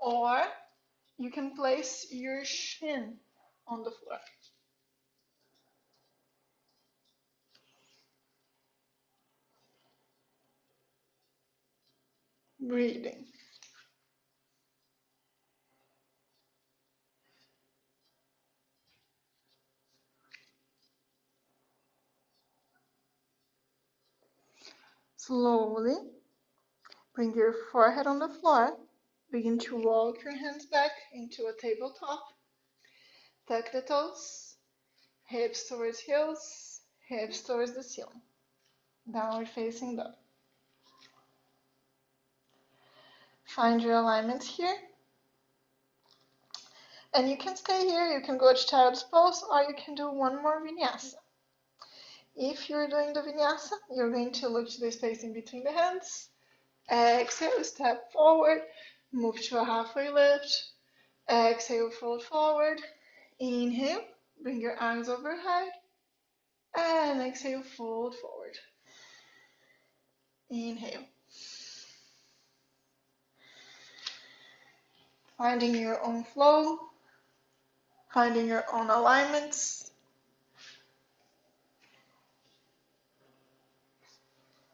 or you can place your shin on the floor. Breathing. Slowly bring your forehead on the floor. Begin to walk your hands back into a tabletop. Tuck the toes. Hips towards heels. Hips towards the ceiling. Downward facing dog. Find your alignment here. And you can stay here. You can go to child's pose or you can do one more vinyasa. If you're doing the vinyasa, you're going to look to the space in between the hands. Exhale, step forward, move to a halfway lift. Exhale, fold forward. Inhale, bring your arms overhead. And exhale, fold forward. Inhale. Finding your own flow, finding your own alignments.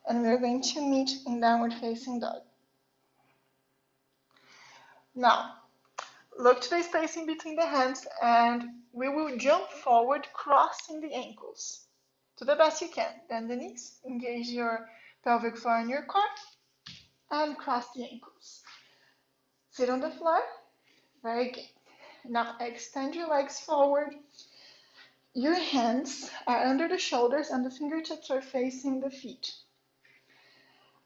And we're going to meet in downward facing dog. Now, look to the spacing between the hands and we will jump forward, crossing the ankles. To the best you can. Bend the knees, engage your pelvic floor and your core, and cross the ankles. Sit on the floor. Very good. Now extend your legs forward. Your hands are under the shoulders and the fingertips are facing the feet.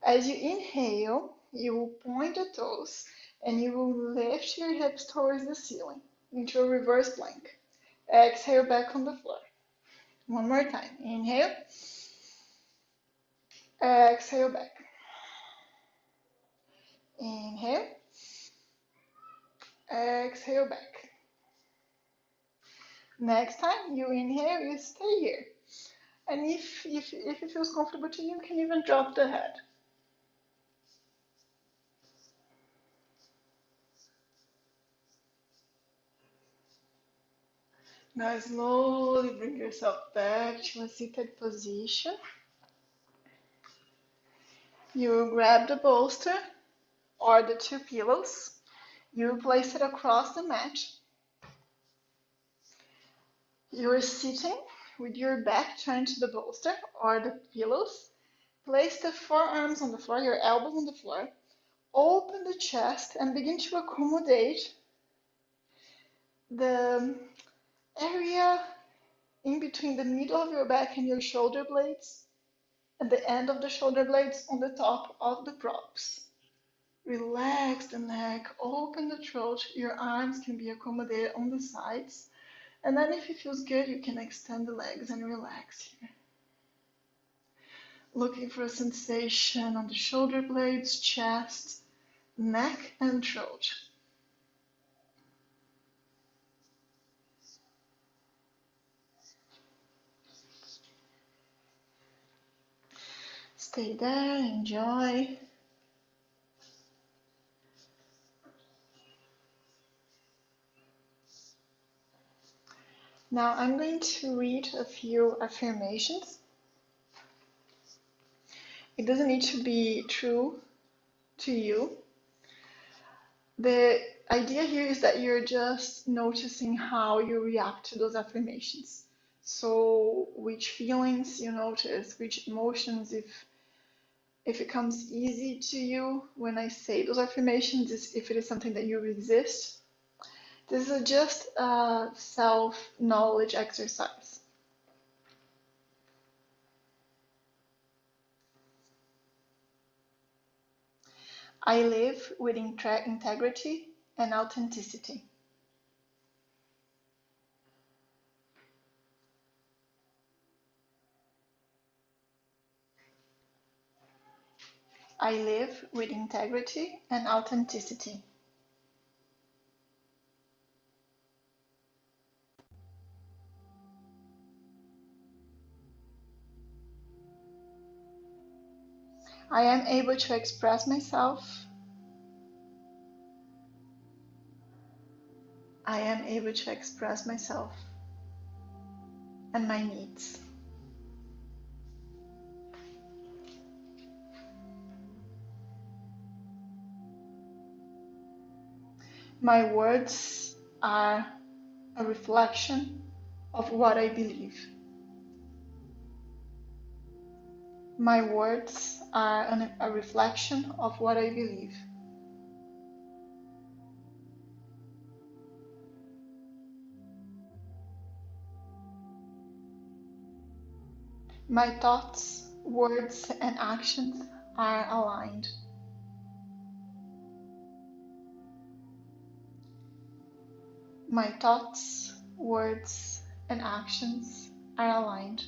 As you inhale, you will point the toes and you will lift your hips towards the ceiling into a reverse plank. Exhale back on the floor. One more time. Inhale. Exhale back. Inhale. Exhale back. Next time you inhale, you stay here. And if it feels comfortable to you, you can even drop the head. Now slowly bring yourself back to a seated position. You will grab the bolster or the two pillows. You will place it across the mat. You're sitting with your back turned to the bolster or the pillows. Place the forearms on the floor, your elbows on the floor. Open the chest and begin to accommodate the area in between the middle of your back and your shoulder blades, at the end of the shoulder blades on the top of the props. Relax the neck, open the throat, your arms can be accommodated on the sides, and then if it feels good, you can extend the legs and relax here. Looking for a sensation on the shoulder blades, chest, neck, and throat. Stay there, enjoy. Now I'm going to read a few affirmations. It doesn't need to be true to you. The idea here is that you're just noticing how you react to those affirmations. So which feelings you notice, which emotions, if it comes easy to you when I say those affirmations, if it is something that you resist. This is just a self-knowledge exercise. I live with integrity and authenticity. I live with integrity and authenticity. I am able to express myself. I am able to express myself and my needs. My words are a reflection of what I believe. My words are a reflection of what I believe. My thoughts, words, and actions are aligned. My thoughts, words, and actions are aligned.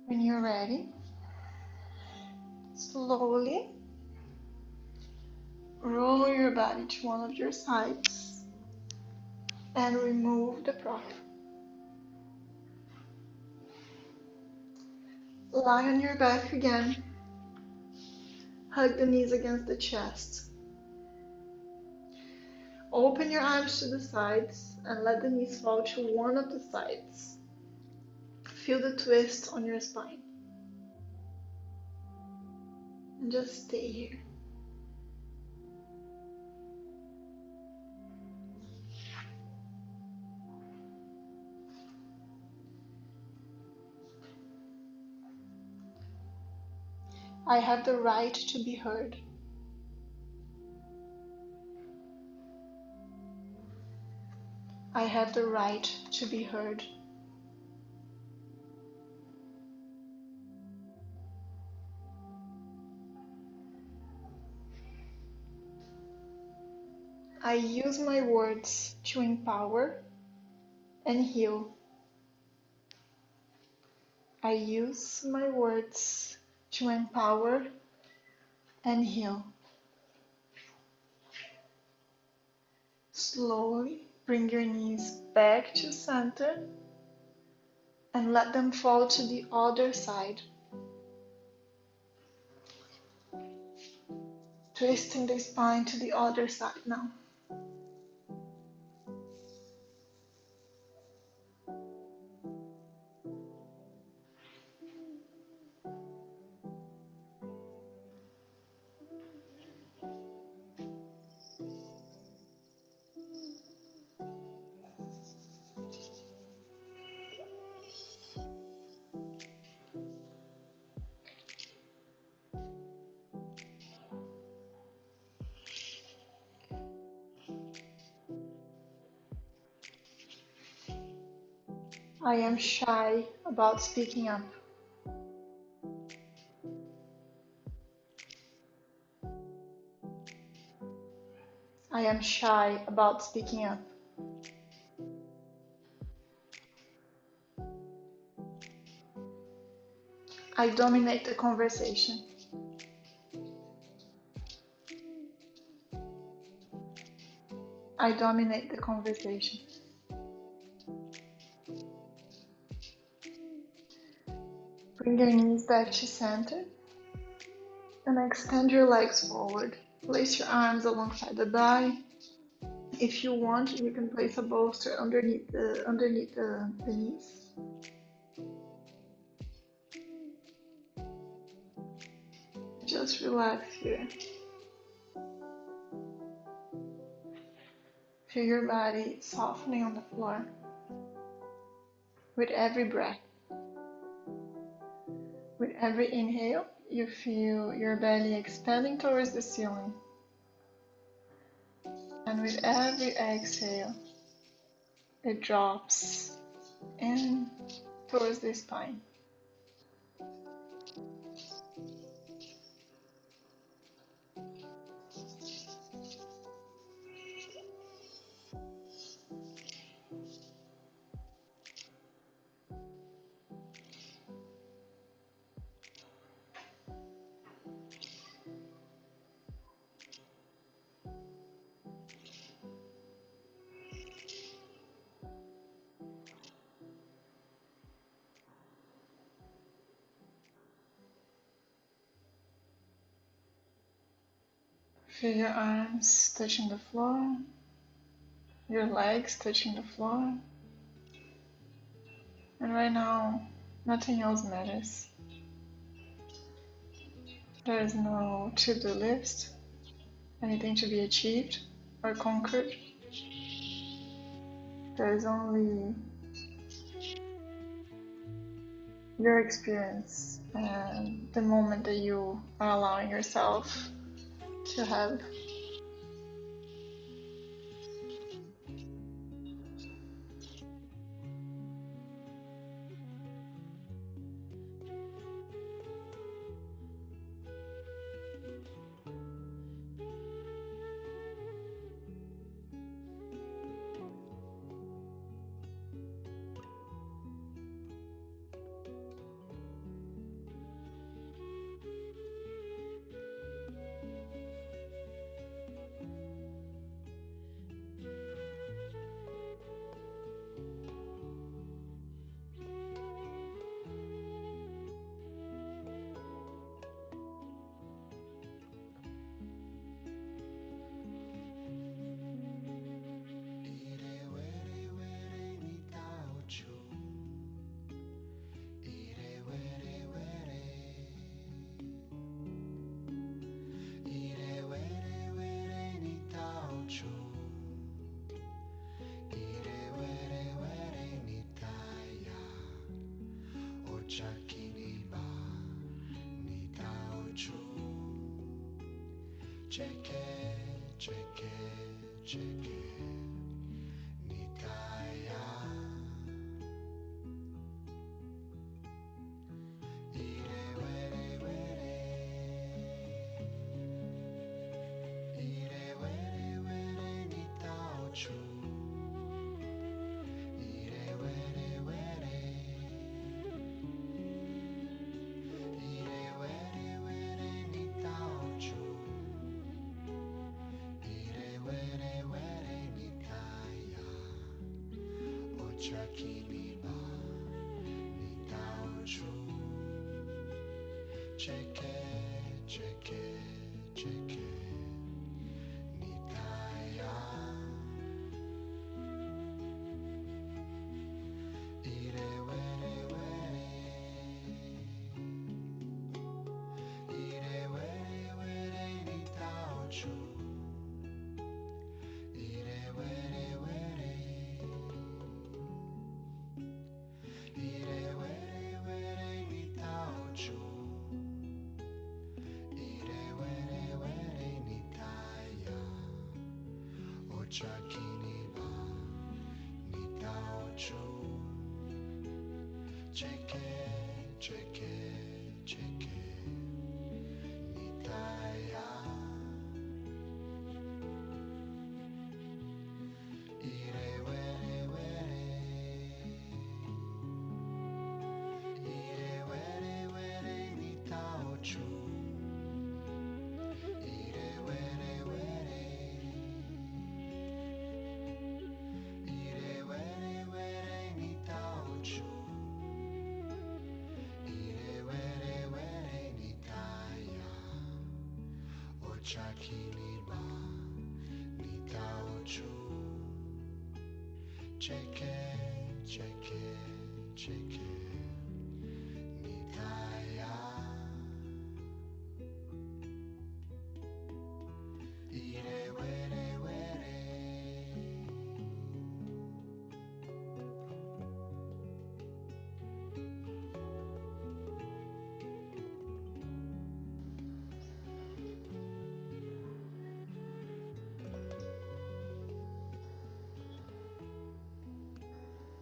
When you're ready, slowly roll your body to one of your sides and remove the prop. Lie on your back again. Hug the knees against the chest. Open your arms to the sides and let the knees fall to one of the sides. Feel the twist on your spine. And just stay here. I have the right to be heard. I have the right to be heard. I use my words to empower and heal. I use my words to empower and heal. Slowly bring your knees back to center and let them fall to the other side. Twisting the spine to the other side now. I am shy about speaking up. I am shy about speaking up. I dominate the conversation. I dominate the conversation. Bring your knees back to center and extend your legs forward. Place your arms alongside the thigh. If you want, you can place a bolster underneath the knees. Just relax here. Feel your body softening on the floor with every breath. With every inhale, you feel your belly expanding towards the ceiling. And with every exhale, it drops in towards the spine. Feel your arms touching the floor, your legs touching the floor. And right now, nothing else matters. There is no to-do list, anything to be achieved or conquered. There is only your experience and the moment that you are allowing yourself to have.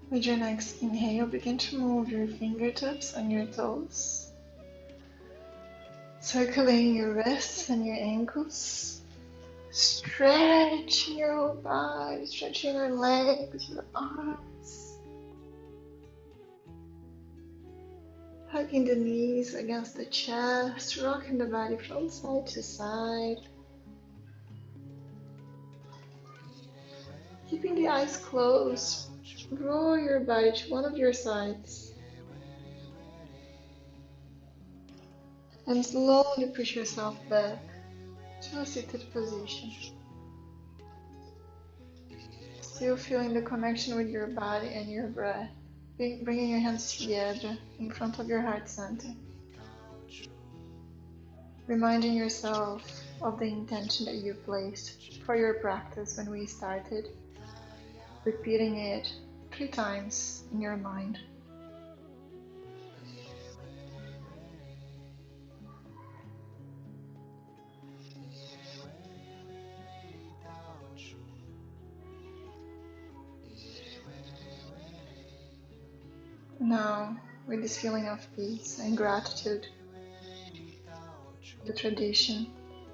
With your next inhale, begin to move your fingertips and your toes, circling your wrists and your ankles, stretching your whole body, stretching your legs, your arms, hugging the knees against the chest, rocking the body from side to side, keeping the eyes closed. Roll your body to one of your sides and slowly push yourself back to a seated position. Still feeling the connection with your body and your breath, bringing your hands together in front of your heart center. Reminding yourself of the intention that you placed for your practice when we started. Repeating it 3 times in your mind. Now, with this feeling of peace and gratitude, the tradition,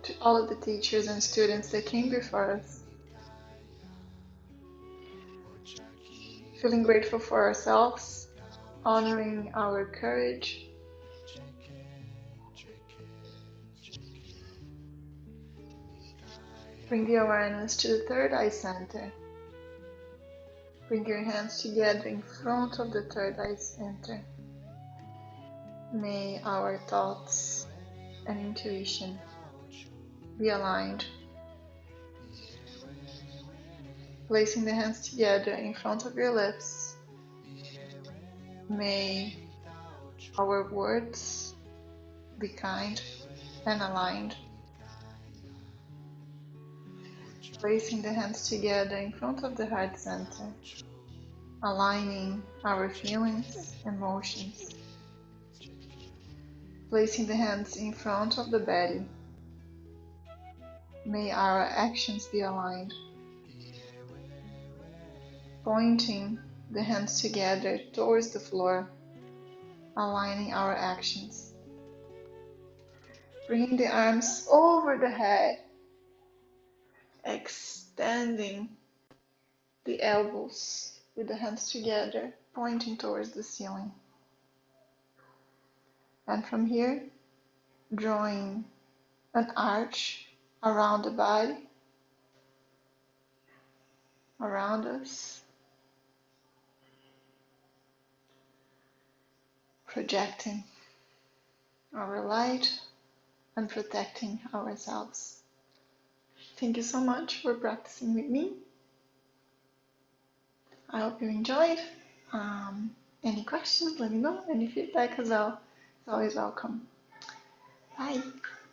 to all of the teachers and students that came before us, feeling grateful for ourselves, honoring our courage, bring the awareness to the third eye center. Bring your hands together in front of the third eye center. May our thoughts and intuition be aligned. Placing the hands together in front of your lips, may our words be kind and aligned. Placing the hands together in front of the heart center, aligning our feelings, emotions. Placing the hands in front of the belly, may our actions be aligned. Pointing the hands together towards the floor, aligning our actions. Bringing the arms over the head, extending the elbows with the hands together, pointing towards the ceiling. And from here, drawing an arch around the body, around us, projecting our light and protecting ourselves. Thank you so much for practicing with me. I hope you enjoyed. Any questions, let me know. Any feedback as well is always welcome. Bye.